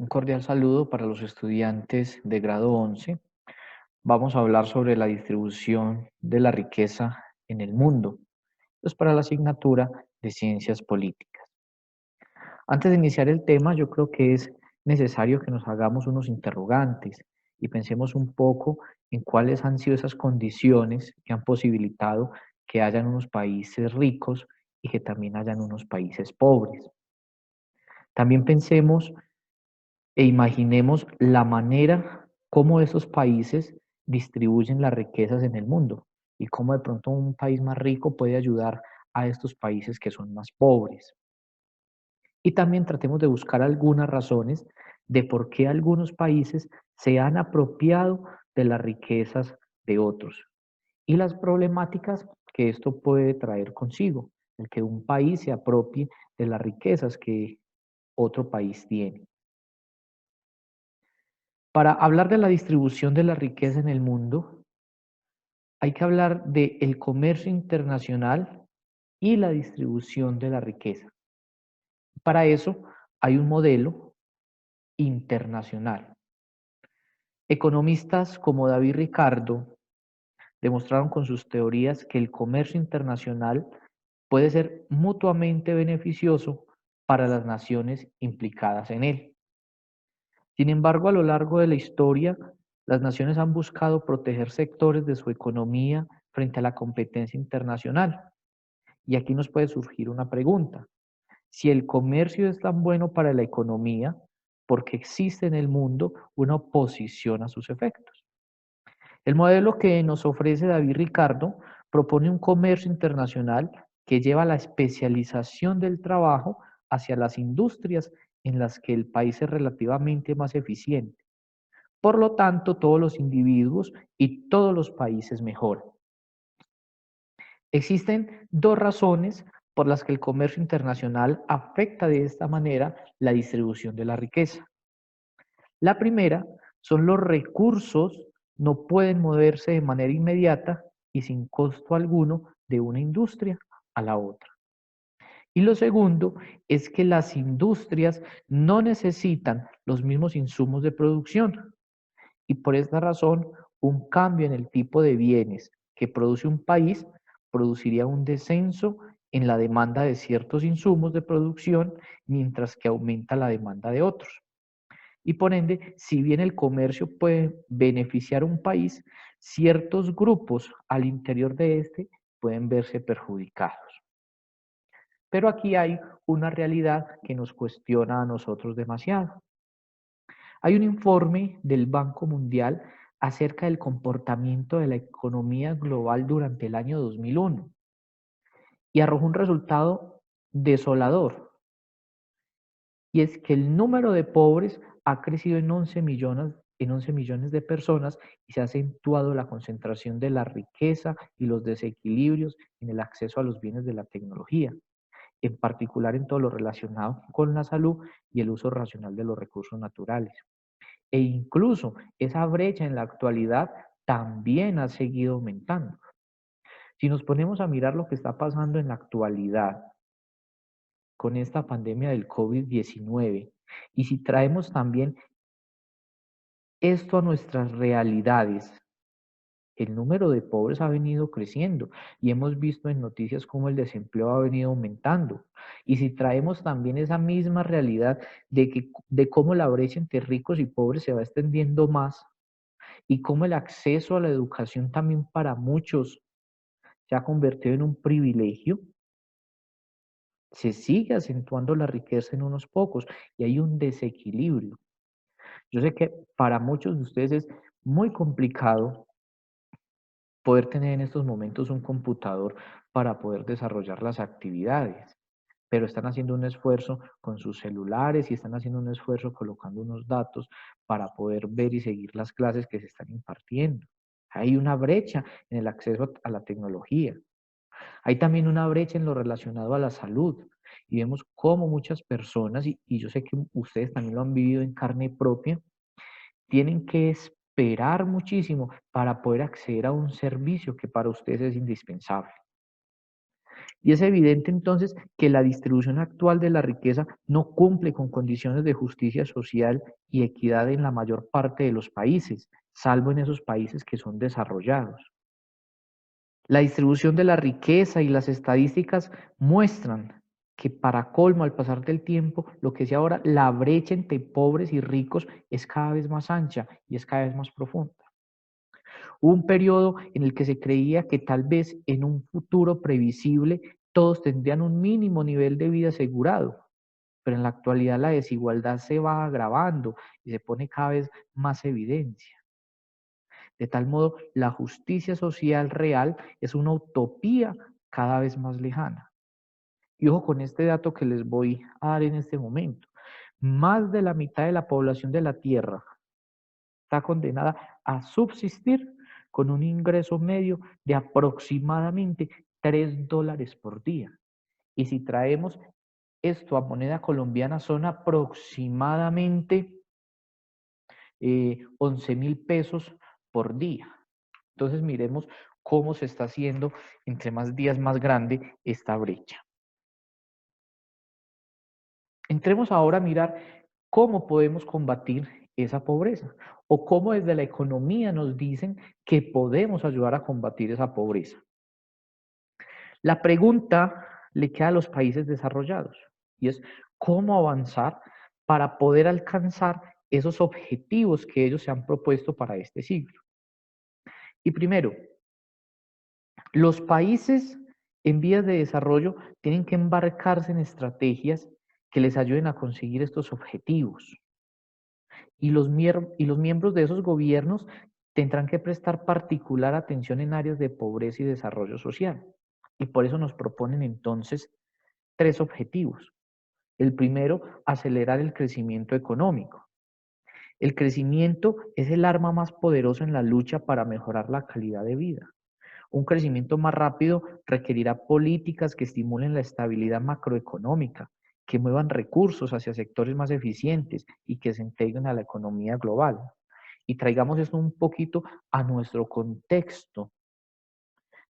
Un cordial saludo para los estudiantes de grado 11. Vamos a hablar sobre la distribución de la riqueza en el mundo. Es para la asignatura de Ciencias Políticas. Antes de iniciar el tema, yo creo que es necesario que nos hagamos unos interrogantes y pensemos un poco en cuáles han sido esas condiciones que han posibilitado que hayan unos países ricos y que también hayan unos países pobres. También pensemos e imaginemos la manera como esos países distribuyen las riquezas en el mundo y cómo de pronto un país más rico puede ayudar a estos países que son más pobres. Y también tratemos de buscar algunas razones de por qué algunos países se han apropiado de las riquezas de otros y las problemáticas que esto puede traer consigo, el que un país se apropie de las riquezas que otro país tiene. Para hablar de la distribución de la riqueza en el mundo, hay que hablar del comercio internacional y la distribución de la riqueza. Para eso hay un modelo internacional. Economistas como David Ricardo demostraron con sus teorías que el comercio internacional puede ser mutuamente beneficioso para las naciones implicadas en él. Sin embargo, a lo largo de la historia, las naciones han buscado proteger sectores de su economía frente a la competencia internacional. Y aquí nos puede surgir una pregunta. Si el comercio es tan bueno para la economía, ¿por qué existe en el mundo una oposición a sus efectos? El modelo que nos ofrece David Ricardo propone un comercio internacional que lleva la especialización del trabajo hacia las industrias en las que el país es relativamente más eficiente. Por lo tanto, todos los individuos y todos los países mejoran. Existen dos razones por las que el comercio internacional afecta de esta manera la distribución de la riqueza. La primera son los recursos no pueden moverse de manera inmediata y sin costo alguno de una industria a la otra. Y lo segundo es que las industrias no necesitan los mismos insumos de producción. Y por esta razón, un cambio en el tipo de bienes que produce un país produciría un descenso en la demanda de ciertos insumos de producción, mientras que aumenta la demanda de otros. Y por ende, si bien el comercio puede beneficiar a un país, ciertos grupos al interior de este pueden verse perjudicados. Pero aquí hay una realidad que nos cuestiona a nosotros demasiado. Hay un informe del Banco Mundial acerca del comportamiento de la economía global durante el año 2001 y arrojó un resultado desolador, y es que el número de pobres ha crecido en 11 millones de personas y se ha acentuado la concentración de la riqueza y los desequilibrios en el acceso a los bienes de la tecnología, en particular en todo lo relacionado con la salud y el uso racional de los recursos naturales. E incluso esa brecha en la actualidad también ha seguido aumentando. Si nos ponemos a mirar lo que está pasando en la actualidad con esta pandemia del COVID-19 y si traemos también esto a nuestras realidades, el número de pobres ha venido creciendo y hemos visto en noticias cómo el desempleo ha venido aumentando. Y si traemos también esa misma realidad de cómo la brecha entre ricos y pobres se va extendiendo más, y cómo el acceso a la educación también para muchos se ha convertido en un privilegio, se sigue acentuando la riqueza en unos pocos y hay un desequilibrio. Yo sé que para muchos de ustedes es muy complicado poder tener en estos momentos un computador para poder desarrollar las actividades, pero están haciendo un esfuerzo con sus celulares y están haciendo un esfuerzo colocando unos datos para poder ver y seguir las clases que se están impartiendo. Hay una brecha en el acceso a la tecnología. Hay también una brecha en lo relacionado a la salud. Y vemos cómo muchas personas, y yo sé que ustedes también lo han vivido en carne propia, tienen que esperar muchísimo para poder acceder a un servicio que para ustedes es indispensable. Y es evidente entonces que la distribución actual de la riqueza no cumple con condiciones de justicia social y equidad en la mayor parte de los países, salvo en esos países que son desarrollados. La distribución de la riqueza y las estadísticas muestran que para colmo, al pasar del tiempo, lo que es ahora la brecha entre pobres y ricos es cada vez más ancha y es cada vez más profunda. Hubo un periodo en el que se creía que tal vez en un futuro previsible todos tendrían un mínimo nivel de vida asegurado, pero en la actualidad la desigualdad se va agravando y se pone cada vez más evidencia. De tal modo, la justicia social real es una utopía cada vez más lejana. Y ojo con este dato que les voy a dar en este momento. Más de la mitad de la población de la Tierra está condenada a subsistir con un ingreso medio de aproximadamente $3 por día. Y si traemos esto a moneda colombiana, son aproximadamente 11.000 pesos por día. Entonces miremos cómo se está haciendo entre más días más grande esta brecha. Entremos ahora a mirar cómo podemos combatir esa pobreza o cómo desde la economía nos dicen que podemos ayudar a combatir esa pobreza. La pregunta le queda a los países desarrollados y es cómo avanzar para poder alcanzar esos objetivos que ellos se han propuesto para este siglo. Y primero, los países en vías de desarrollo tienen que embarcarse en estrategias que les ayuden a conseguir estos objetivos. Y los miembros de esos gobiernos tendrán que prestar particular atención en áreas de pobreza y desarrollo social. Y por eso nos proponen entonces tres objetivos. El primero, acelerar el crecimiento económico. El crecimiento es el arma más poderosa en la lucha para mejorar la calidad de vida. Un crecimiento más rápido requerirá políticas que estimulen la estabilidad macroeconómica, que muevan recursos hacia sectores más eficientes y que se integren a la economía global. Y traigamos esto un poquito a nuestro contexto.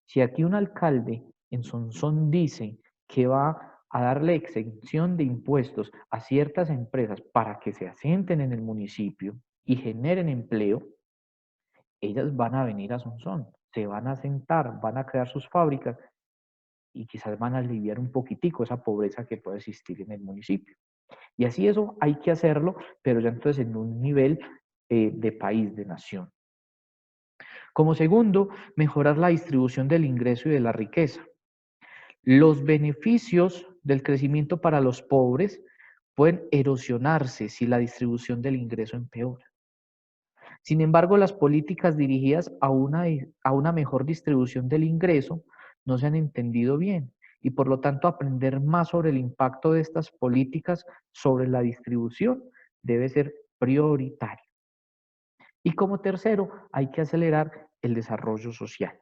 Si aquí un alcalde en Sonsón dice que va a darle exención de impuestos a ciertas empresas para que se asienten en el municipio y generen empleo, ellas van a venir a Sonsón, se van a sentar, van a crear sus fábricas y quizás van a aliviar un poquitico esa pobreza que puede existir en el municipio. Y así eso hay que hacerlo, pero ya entonces en un nivel de país, de nación. Como segundo, mejorar la distribución del ingreso y de la riqueza. Los beneficios del crecimiento para los pobres pueden erosionarse si la distribución del ingreso empeora. Sin embargo, las políticas dirigidas a una mejor distribución del ingreso no se han entendido bien y por lo tanto aprender más sobre el impacto de estas políticas sobre la distribución debe ser prioritario. Y como tercero, hay que acelerar el desarrollo social.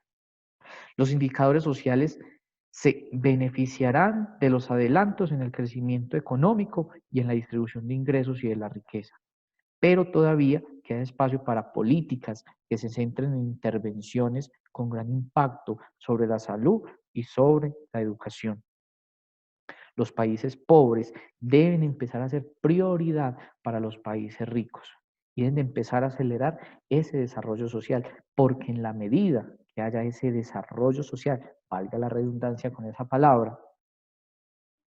Los indicadores sociales se beneficiarán de los adelantos en el crecimiento económico y en la distribución de ingresos y de la riqueza, pero todavía queda espacio para políticas que se centren en intervenciones con gran impacto sobre la salud y sobre la educación. Los países pobres deben empezar a ser prioridad para los países ricos y deben de empezar a acelerar ese desarrollo social, porque en la medida que haya ese desarrollo social, valga la redundancia con esa palabra,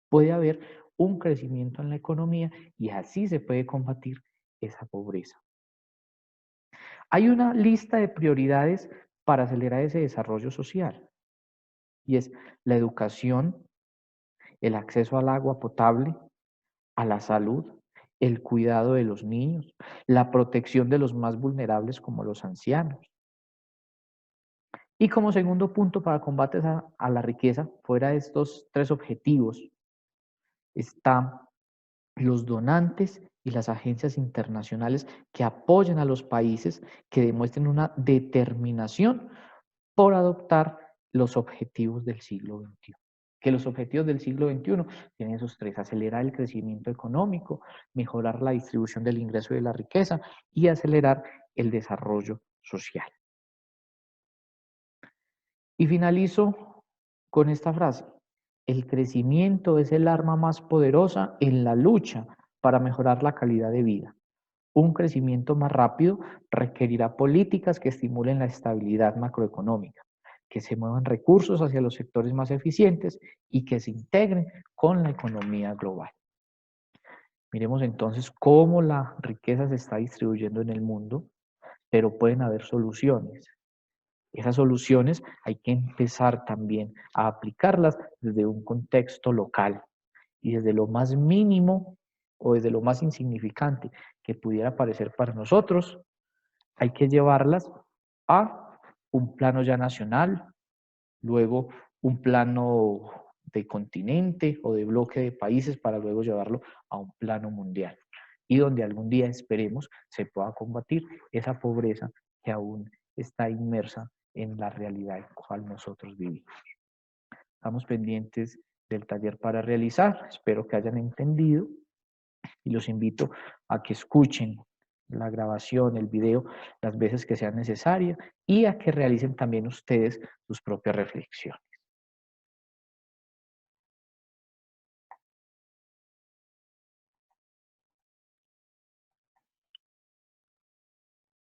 puede haber un crecimiento en la economía y así se puede combatir esa pobreza. Hay una lista de prioridades para acelerar ese desarrollo social y es la educación, el acceso al agua potable, a la salud, el cuidado de los niños, la protección de los más vulnerables como los ancianos. Y como segundo punto para combate a la riqueza, fuera de estos tres objetivos, están los donantes y las agencias internacionales que apoyan a los países que demuestren una determinación por adoptar los objetivos del siglo XXI. Que los objetivos del siglo XXI tienen esos tres: acelerar el crecimiento económico, mejorar la distribución del ingreso y de la riqueza y acelerar el desarrollo social. Y finalizo con esta frase: El crecimiento es el arma más poderosa en la lucha para mejorar la calidad de vida. Un crecimiento más rápido requerirá políticas que estimulen la estabilidad macroeconómica, que se muevan recursos hacia los sectores más eficientes y que se integren con la economía global. Miremos entonces cómo la riqueza se está distribuyendo en el mundo, pero pueden haber soluciones. Esas soluciones hay que empezar también a aplicarlas desde un contexto local y desde lo más mínimo o desde lo más insignificante que pudiera parecer para nosotros, hay que llevarlas a un plano ya nacional, luego un plano de continente o de bloque de países para luego llevarlo a un plano mundial y donde algún día esperemos se pueda combatir esa pobreza que aún está inmersa en la realidad en la cual nosotros vivimos. Estamos pendientes del taller para realizar, espero que hayan entendido y los invito a que escuchen la grabación, el video, las veces que sean necesarias y a que realicen también ustedes sus propias reflexiones.